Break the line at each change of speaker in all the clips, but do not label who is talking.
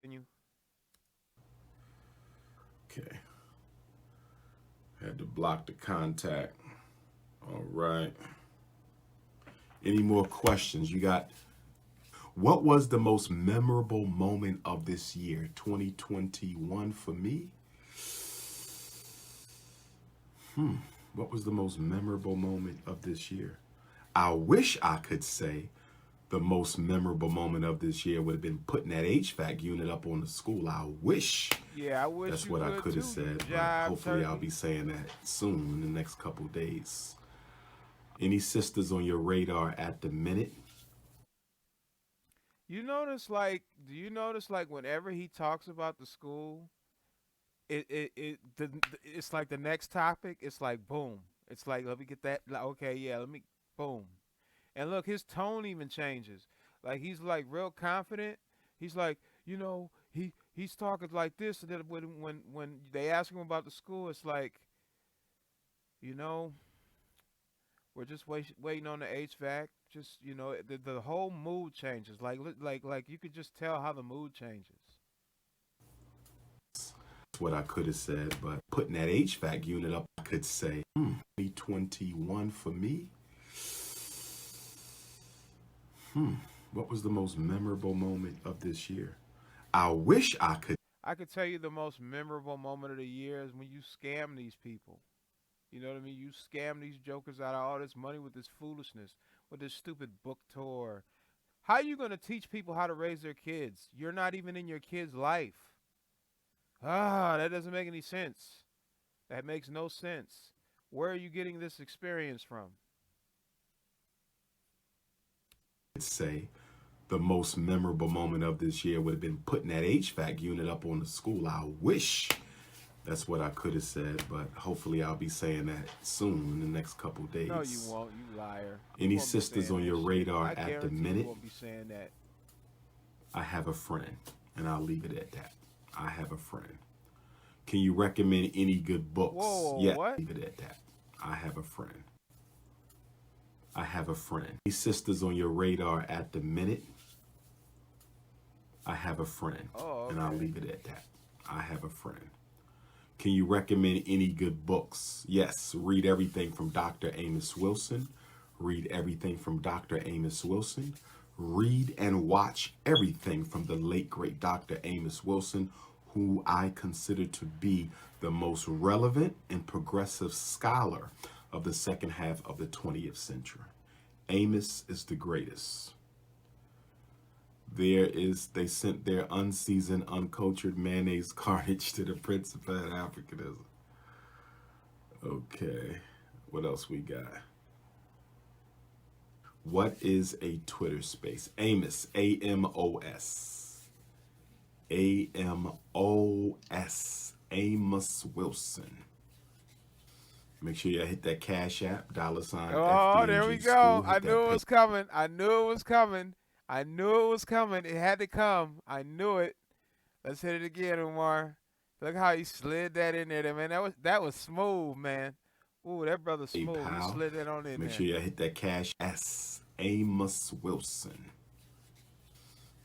Can you?
Okay. Had to block the contact. All right. Any more questions? You got what was the most memorable moment of this year, 2021 for me? What was the most memorable moment of this year? I wish I could say the most memorable moment of this year would have been putting that HVAC unit up on the school. I wish
Yeah, I wish
that's
you
what I
could
could have
too. You
said, but
jive
hopefully I'll
turkey.
be saying that soon in the next couple days. Any sisters on your radar at the minute?
You notice, do you notice, whenever he talks about the school, it's like the next topic. It's like boom. It's like let me get that. Like, okay, yeah, let me boom. And look, his tone even changes. Like he's like real confident. He's like, he's talking like this. And then when they ask him about the school, it's like, you know, we're just waiting on the HVAC. Just the whole mood changes. Like you could just tell how the mood changes.
That's what I could have said, but putting that HVAC unit up, I could say, 2021 for me. What was the most memorable moment of this year? I wish I could.
I could tell you the most memorable moment of the year is when you scam these people. You know what I mean? You scam these jokers out of all this money with this foolishness, with this stupid book tour. How are you going to teach people how to raise their kids? You're not even in your kid's life. That doesn't make any sense. That makes no sense. Where are you getting this experience from?
Say the most memorable moment of this year would have been putting that HVAC unit up on the school. I wish that's what I could have said, but hopefully I'll be saying that soon in the next couple
No, you
days.
won't, you liar. You
Any
won't be
sisters
saying
on
that
your
shit.
radar
I
at the
guarantee you
minute?
won't be saying that.
I have a friend, and I'll leave it at that. I have a friend. Can you recommend any good books?
Whoa,
Yeah,
what?
leave it at that. I have a friend. I have a friend. Any sisters on your radar at the minute? I have a friend,
Oh,
and I'll
okay.
leave it at that. I have a friend. Can you recommend any good books? Yes, read everything from Dr. Amos Wilson. Read everything from Dr. Amos Wilson. Read and watch everything from the late, great Dr. Amos Wilson, who I consider to be the most relevant and progressive scholar of the second half of the 20th century. Amos is the greatest. They sent their unseasoned, uncultured mayonnaise carnage to the Prince of Pan Africanism. Okay, what else we got? What is a Twitter space? Amos, Amos. Amos. Amos Wilson. Make sure you hit that Cash App, dollar sign
Oh, there we
FDMG
go.
School.
I
Hit that
knew it
pay.
was coming. I knew it was coming. I knew it was coming. It had to come. I knew it. Let's hit it again, Umar. Look how he slid that in there, man. That was smooth, man. Ooh, that brother's smooth. He
PayPal.
slid that on in
Make sure
there.
you hit that Cash S. Amos Wilson.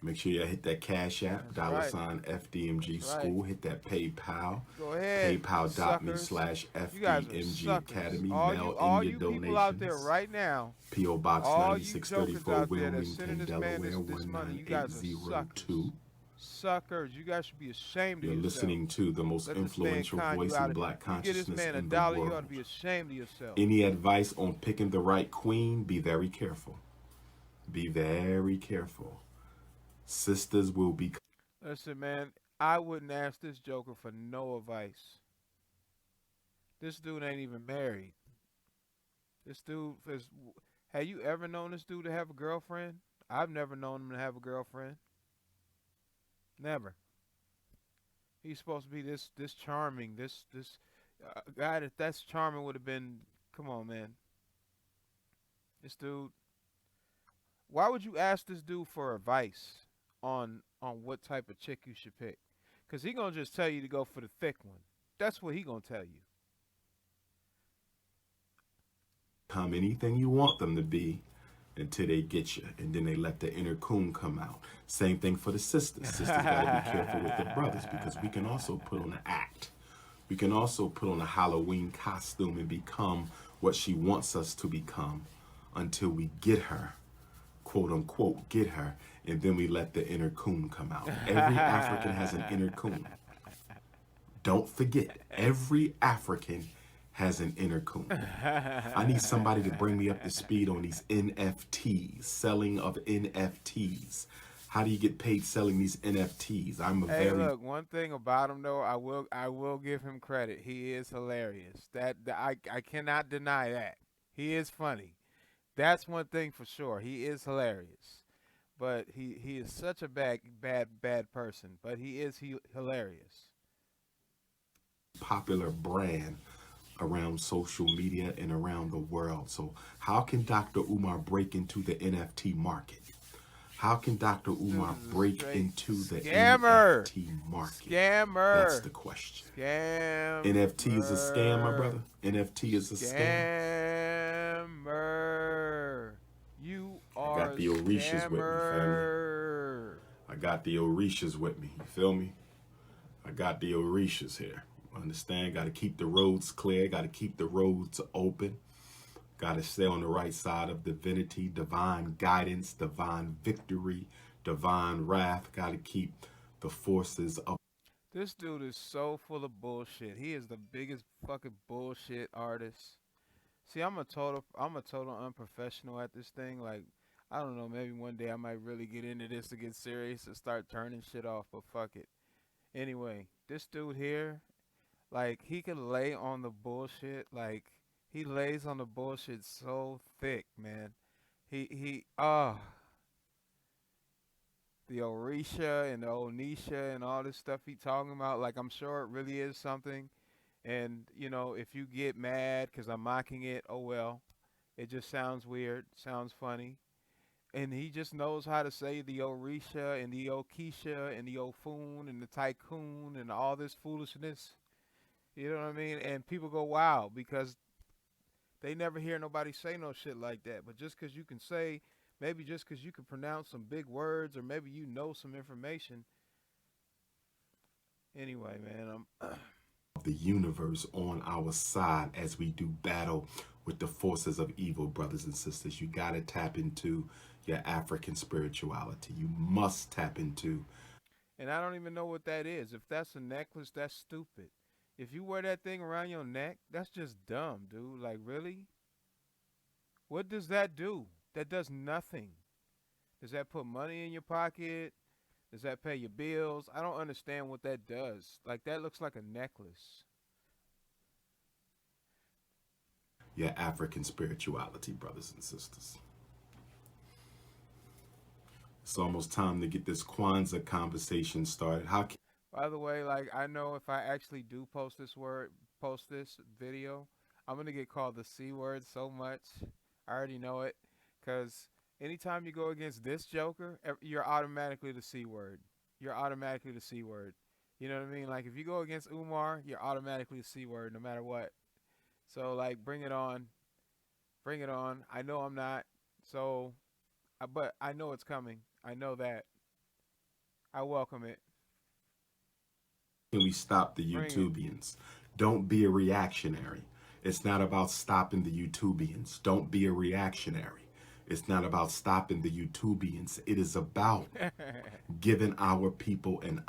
Make sure you hit that Cash App,
That's
dollar
right.
sign
That's
FDMG
right.
School. Hit that PayPal,
Go ahead,
paypal.me
suckers.
slash
You guys are
FDMG
suckers.
Academy.
All
Mail
you
in
all
your
you people out there
donations.
right now,
P.O. Box
all you jokers
9634,
out there that's sending
Wilmington,
this man
Delaware
this money, you guys are suckers.
19802.
Suckers. You guys should be ashamed of
You're
yourself.
listening to the most
Let this man
influential
con you
voice
out
in
of.
black
You get this
consciousness
man a
in the
dollar, you ought to
world.
be ashamed of yourself.
Any advice on picking the right queen? Be very careful. Be very careful. Sisters will be.
Listen, man, I wouldn't ask this joker for no advice. This dude ain't even married. This dude is. Have you ever known this dude to have a girlfriend? I've never known him to have a girlfriend. Never. He's supposed to be this charming, this guy that's charming would have been. Come on, man. This dude. Why would you ask this dude for advice on what type of chick you should pick? Cause he gonna just tell you to go for the thick one. That's what he gonna tell you.
Become anything you want them to be. until they get you, and then they let the inner coon come out. Same thing for the sisters. Sisters got to be careful with the brothers because we can also put on an act. We can also put on a Halloween costume and become what she wants us to become until we get her, quote unquote, get her, and then we let the inner coon come out. Every African has an inner coon. Don't forget, every African has an inner coon. I need somebody to bring me up to speed on these NFTs, selling of NFTs. How do you get paid selling these NFTs? I'm a
Hey,
very
look, one thing about him though, I will give him credit. He is hilarious. I cannot deny that. He is funny. That's one thing for sure. He is hilarious. But he is such a bad person, but he hilarious.
popular brand around social media and around the world. So, how can Dr. Umar break into the NFT market? How can Dr.
This dude
Umar
is a
break
straight
into the
scammer.
NFT market? That's
Scammer.
the question. NFT is a scam, my
Scammer.
brother. NFT is a scam.
Scammer. You
I
are
got
a
the Orishas with me, family.
scammer.
I got the Orishas with me. You feel me? I got the Orishas here. Understand? Got to keep the roads clear. Got to keep the roads open. Got to stay on the right side of divinity, divine guidance, divine victory, divine wrath. Got to keep the forces of
This dude is so full of bullshit. He is the biggest fucking bullshit artist. See, I'm a total unprofessional at this thing. Like, I don't know, maybe one day I might really get into this to get serious and start turning shit off, but fuck it. Anyway, this dude here, like, he can lay on the bullshit. Like, he lays on the bullshit so thick, man. The Orisha and the Onisha and all this stuff he talking about, like, I'm sure it really is something. And, if you get mad because I'm mocking it, oh well. It just sounds weird, sounds funny. And he just knows how to say the Orisha and the Okisha and the Ofun and the Tycoon and all this foolishness. You know what I mean? And people go, wow, because they never hear nobody say no shit like that. But just because you can say, maybe just because you can pronounce some big words or maybe you know some information. Anyway, man,
the universe on our side as we do battle with the forces of evil, brothers and sisters. You got to tap into your African spirituality. You must tap into
and I don't even know what that is. If that's a necklace, that's stupid. If you wear that thing around your neck, that's just dumb, dude. Like, really? What does that do? That does nothing. Does that put money in your pocket? Does that pay your bills? I don't understand what that does. Like, that looks like a necklace.
your African spirituality, brothers and sisters. It's almost time to get this Kwanzaa conversation started. How can
By the way, like, I know if I actually do post this video, I'm gonna get called the C word so much. I already know it, cause anytime you go against this Joker, you're automatically the C word. You're automatically the C word. You know what I mean? Like, if you go against Umar, you're automatically the C word, no matter what. So, like, bring it on, bring it on. I know I'm not, so, but I know it's coming. I know that. I welcome it.
we stop the
Bring it.
YouTubians? Don't be a reactionary. It's not about stopping the YouTubians. Don't be a reactionary. It's not about stopping the YouTubians. It is about giving our people an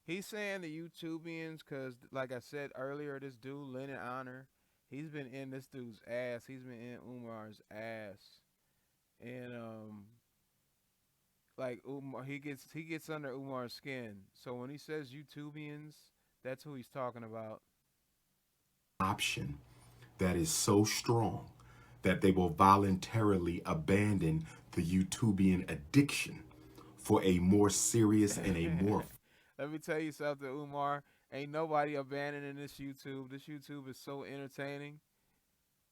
He's saying the YouTubians because, like I said earlier, this dude, Lennon Honor, he's been in this dude's ass. He's been in Umar's ass. And, like, Umar, he gets under Umar's skin. So when he says YouTubians, that's who he's talking about.
option that is so strong that they will voluntarily abandon the YouTubian addiction for a more serious and a more
Let me tell you something, Umar. Ain't nobody abandoning this YouTube. This YouTube is so entertaining.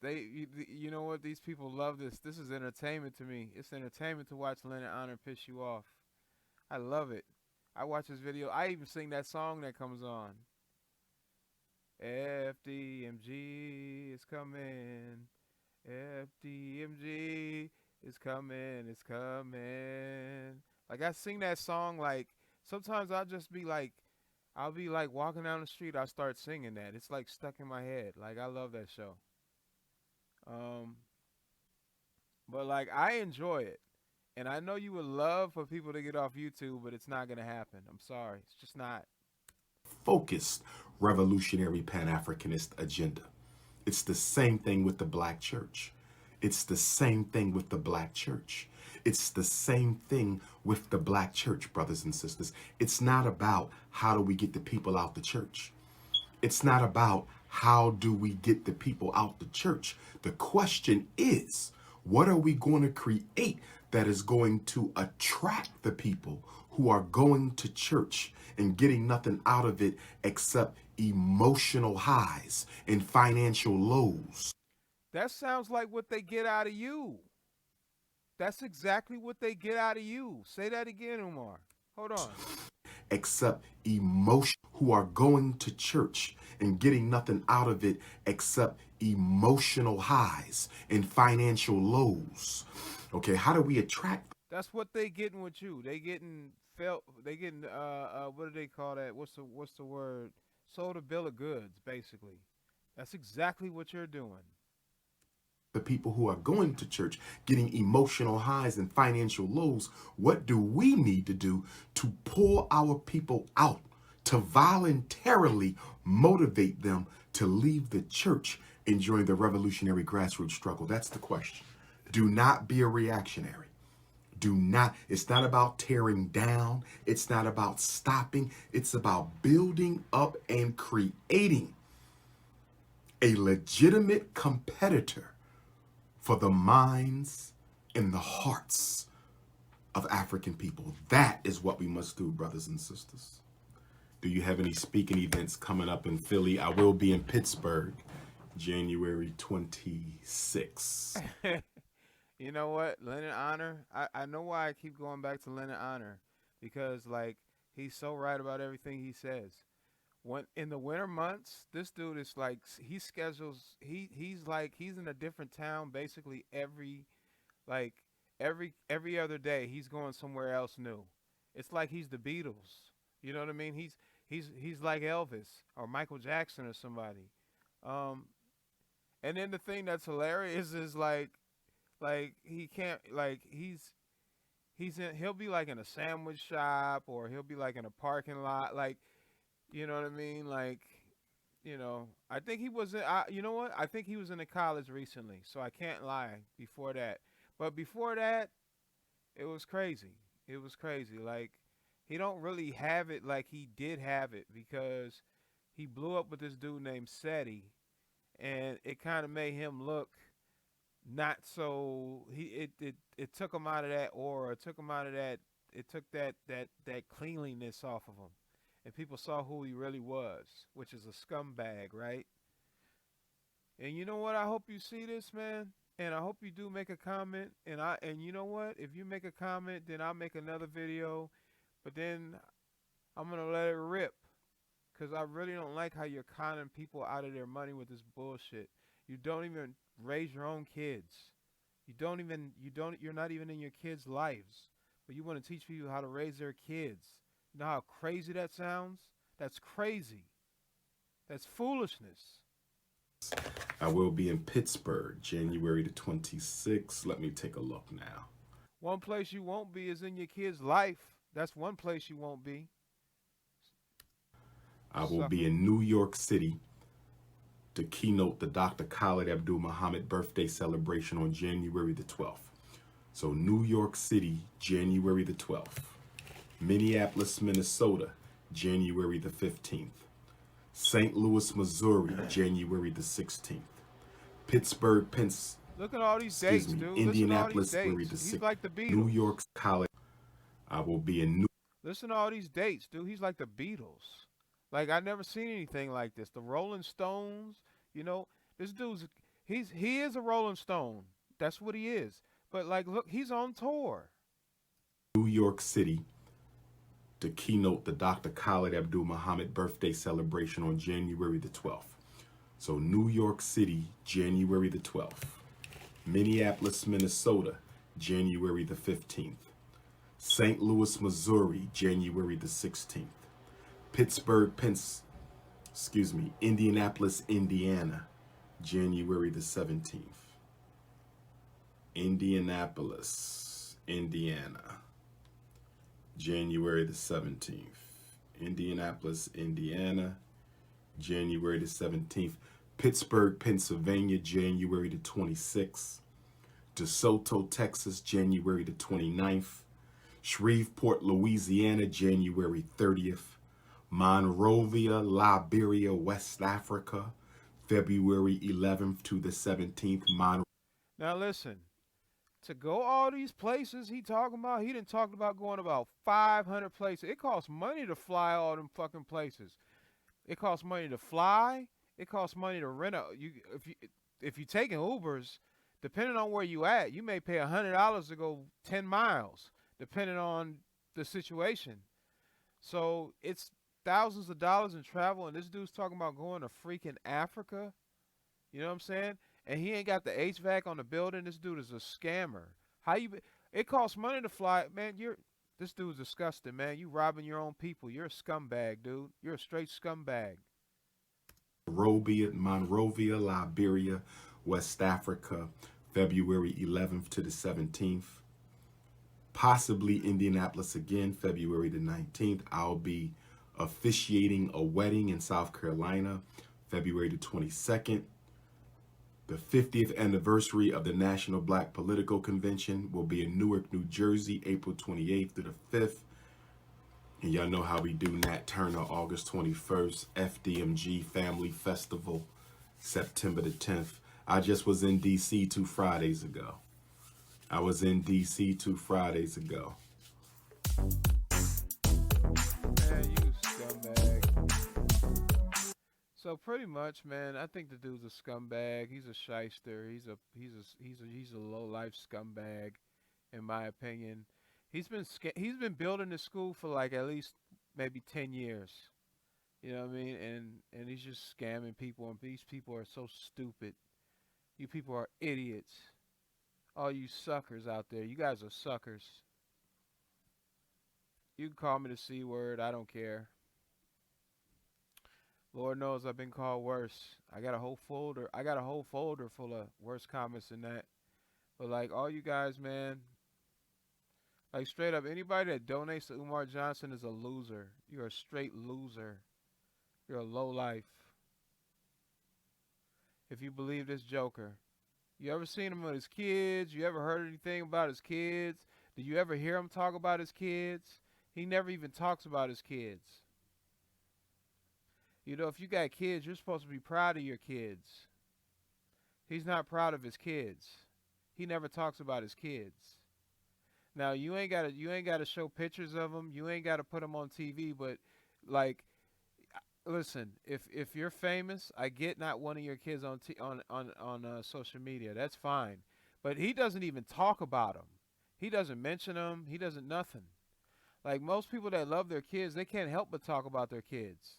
You know what? These people love this. This is entertainment to me. It's entertainment to watch Leonard Honor piss you off. I love it. I watch this video. I even sing that song that comes on. Fdmg is coming. Fdmg It's coming, it's coming. Like I sing that song like sometimes I'll be like walking down the street, I start singing that. It's like stuck in my head. Like I love that show. Um but like I enjoy it. And I know you would love for people to get off YouTube, but it's not gonna happen. I'm sorry. It's just not.
Focused revolutionary Pan-Africanist agenda. It's the same thing with the black church. It's the same thing with the black church. It's the same thing with the black church, brothers and sisters. It's not about how do we get the people out the church. It's not about how do we get the people out the church. The question is, what are we going to create that is going to attract the people who are going to church and getting nothing out of it except emotional highs and financial lows?
That sounds like what they get out of you. That's exactly what they get out of you. Say that again, Umar. Hold on.
Except emotion, who are going to church and getting nothing out of it except emotional highs and financial lows. Okay, how do we attract?
That's what they getting with you. They getting felt. They getting what do they call that? What's the word? Sold a bill of goods, basically. That's exactly what you're doing.
The people who are going to church getting emotional highs and financial lows? What do we need to do to pull our people out, to voluntarily motivate them to leave the church and join the revolutionary grassroots struggle? That's the question. Do not be a reactionary. Do not, it's not about tearing down. It's not about stopping. It's about building up and creating a legitimate competitor for the minds and the hearts of African people. That is what we must do, brothers and sisters. Do you have any speaking events coming up in Philly? I will be in Pittsburgh, January 26th.
You know what? Leonard Honor. I know why I keep going back to Leonard Honor. Because like he's so right about everything he says. When in the winter months, this dude is like he schedules he's in a different town basically like every other day he's going somewhere else new. It's like he's the Beatles. You know what I mean? He's like Elvis or Michael Jackson or somebody. Um and then the thing that's hilarious is like he can't like he'll be like in a sandwich shop or he'll be like in a parking lot like you know what I mean? Like, I think he was in, you know what? I think he was in a college recently, so I can't lie before that. But before that, it was crazy. It was crazy. Like, he don't really have it like he did have it because he blew up with this dude named SETI, and it kind of made him look not so it took him out of that aura, it took him out of that it took that cleanliness off of him. And people saw who he really was, which is a scumbag, right? And you know what? I hope you see this, man. And I hope you do make a comment. And you know what? If you make a comment, then I'll make another video. But then I'm gonna let it rip. Cause I really don't like how you're conning people out of their money with this bullshit. You don't even raise your own kids. You're not even in your kids' lives. But you want to teach people how to raise their kids. You know how crazy that sounds? That's crazy. That's foolishness.
I will be in Pittsburgh, January the 26th. Let me take a look now.
One place you won't be is in your kid's life. That's one place you won't be.
I will
Sucker.
be in New York City to keynote the Dr. Khalid Abdul Muhammad birthday celebration on January the 12th. So New York City, January the 12th. Minneapolis, Minnesota, January the 15th. St. Louis, Missouri, January the 16th. Pittsburgh,
Look at all these dates, dude.
Indianapolis,
Listen to all
January
these
the
dates. He's
6th.
like the Beatles.
New York College. I will be in New.
Listen to all these dates, dude. He's like the Beatles. Like I never seen anything like this. The Rolling Stones, this dude's he is a Rolling Stone. That's what he is. But like, look, he's on tour.
New York City to keynote the Dr. Khalid Abdul Muhammad birthday celebration on January the 12th. So New York City, January the 12th. Minneapolis, Minnesota, January the 15th. St. Louis, Missouri, January the 16th. Pittsburgh, Indianapolis, Indiana, January the 17th. Indianapolis, Indiana, January the 17th. Indianapolis, Indiana, January the 17th. Pittsburgh, Pennsylvania, January the 26th. DeSoto, Texas, January the 29th. Shreveport, Louisiana, January 30th. Monrovia, Liberia, West Africa, February 11th to the 17th.
Now listen, to go all these places he talking about, he done talked about going about 500 places. It costs money to fly all them fucking places. It costs money to fly. It costs money to rent a if you taking Ubers, depending on where you at, you may pay $100 to go 10 miles, depending on the situation. So it's thousands of dollars in travel, and this dude's talking about going to freaking Africa. You know what I'm saying? And he ain't got the HVAC on the building. This dude is a scammer. How you? It costs money to fly, man. This dude's disgusting, man. You robbing your own people. You're a scumbag, dude. You're a straight scumbag.
Monrovia, Liberia, West Africa, February 11th to the 17th. Possibly Indianapolis again, February the 19th. I'll be officiating a wedding in South Carolina, February the 22nd. The 50th anniversary of the National Black Political Convention will be in Newark, New Jersey, April 28th through the 5th. And y'all know how we do Nat Turner, August 21st, Fdmg Family Festival, September the 10th. I just was in D.C. 2 Fridays ago.
Man, you scumbag. So pretty much, man, I think the dude's a scumbag. He's a shyster. He's a low life scumbag, in my opinion. He's been building this school for like at least maybe 10 years. You know what I mean? And he's just scamming people, and these people are so stupid. You people are idiots. All you suckers out there, you guys are suckers. You can call me the C word, I don't care. Lord knows I've been called worse. I got a whole folder. I got a whole folder full of worse comments than that. But like all you guys, man, like straight up, anybody that donates to Umar Johnson is a loser. You're a straight loser. You're a low life. If you believe this joker. You ever seen him with his kids? You ever heard anything about his kids? Did you ever hear him talk about his kids? He never even talks about his kids. You know, if you got kids, you're supposed to be proud of your kids. He's not proud of his kids. He never talks about his kids. Now you ain't gotta show pictures of them. You ain't gotta put them on TV. But like, listen, if you're famous, I get not wanting your kids on social media. That's fine. But he doesn't even talk about them. He doesn't mention them. He doesn't nothing. Like most people that love their kids, they can't help but talk about their kids.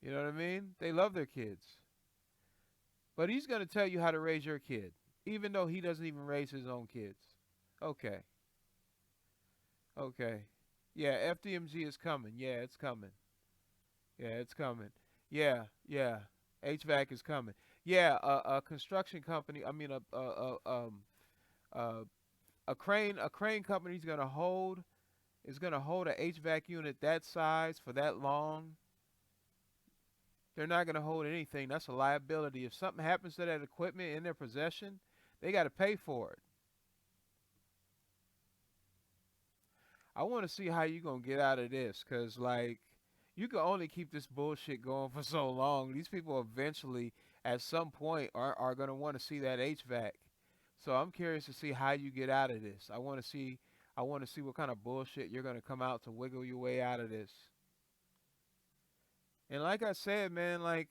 You know what I mean? They love their kids. But he's going to tell you how to raise your kid, even though he doesn't even raise his own kids. Okay. Okay. Yeah, Fdmg is coming. Yeah, it's coming. Yeah, it's coming. Yeah, yeah. HVAC is coming. Yeah, a construction company. I mean, uh, a crane company is gonna hold a HVAC unit that size for that long. They're not gonna hold anything. That's a liability. If something happens to that equipment in their possession, they got to pay for it. I want to see how you gonna get out of this, cause like you can only keep this bullshit going for so long. These people eventually, at some point, are gonna want to see that HVAC. So I'm curious to see how you get out of this. I want to see what kind of bullshit you're gonna come out to wiggle your way out of this. And like I said, man, like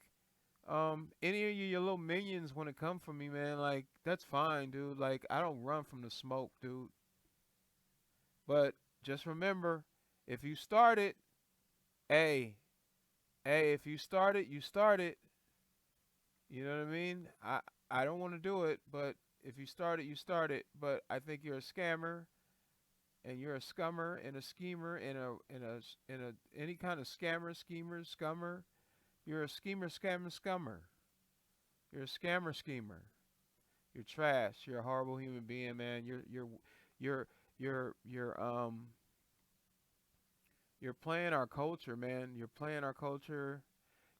any of your little minions want to come for me, man, like that's fine, dude. Like I don't run from the smoke, dude. But just remember, if you start it, hey, hey, if you start it, you start it. You know what I mean? I don't want to do it, but If you started, you started. But I think you're a scammer, and you're a scummer and a schemer and a any kind of scammer, schemer, scummer. You're a schemer, scammer, scummer. You're a scammer, schemer. You're trash. You're a horrible human being, man. You're you're you're playing our culture, man. You're playing our culture.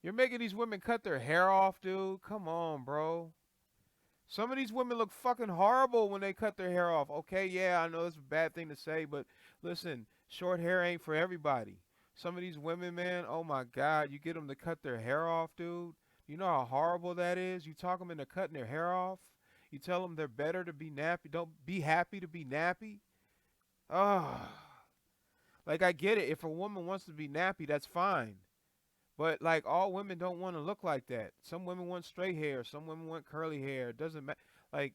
You're making these women cut their hair off, dude. Come on, bro. Some of these women look fucking horrible when they cut their hair off. Okay, yeah, I know it's a bad thing to say, but listen, short hair ain't for everybody. Some of these women, man, oh my God, you get them to cut their hair off, dude. You know how horrible that is? You talk them into cutting their hair off. You tell them they're better to be nappy. Don't be happy to be nappy. Oh, like I get it. If a woman wants to be nappy, that's fine. But like all women don't want to look like that. Some women want straight hair. Some women want curly hair. It doesn't matter. Like,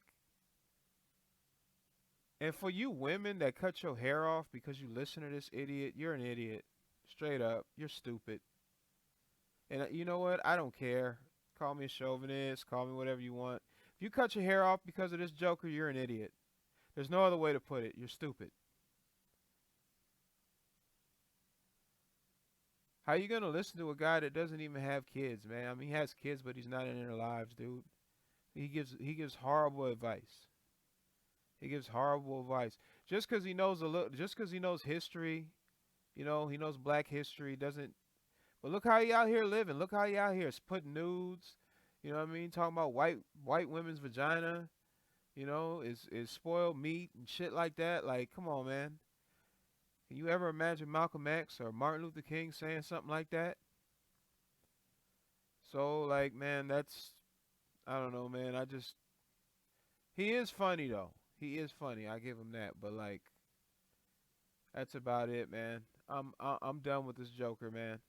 and for you women that cut your hair off because you listen to this idiot, you're an idiot. Straight up, you're stupid. And you know what? I don't care. Call me a chauvinist. Call me whatever you want. If you cut your hair off because of this joker, you're an idiot. There's no other way to put it. You're stupid. How you gonna listen to a guy that doesn't even have kids, man? I mean, he has kids, but he's not in their lives, dude. He gives horrible advice. He gives horrible advice. Just because he knows a little, just because he knows history, he knows Black history. Doesn't. But look how he out here living. Look how he out here putting nudes. You know what I mean? Talking about white women's vagina. Is spoiled meat and shit like that. Like, come on, man. Can you ever imagine Malcolm X or Martin Luther King saying something like that? So, like, man, that's I don't know, man. He is funny though. He is funny. I give him that. But like, that's about it, man. I'm done with this Joker, man.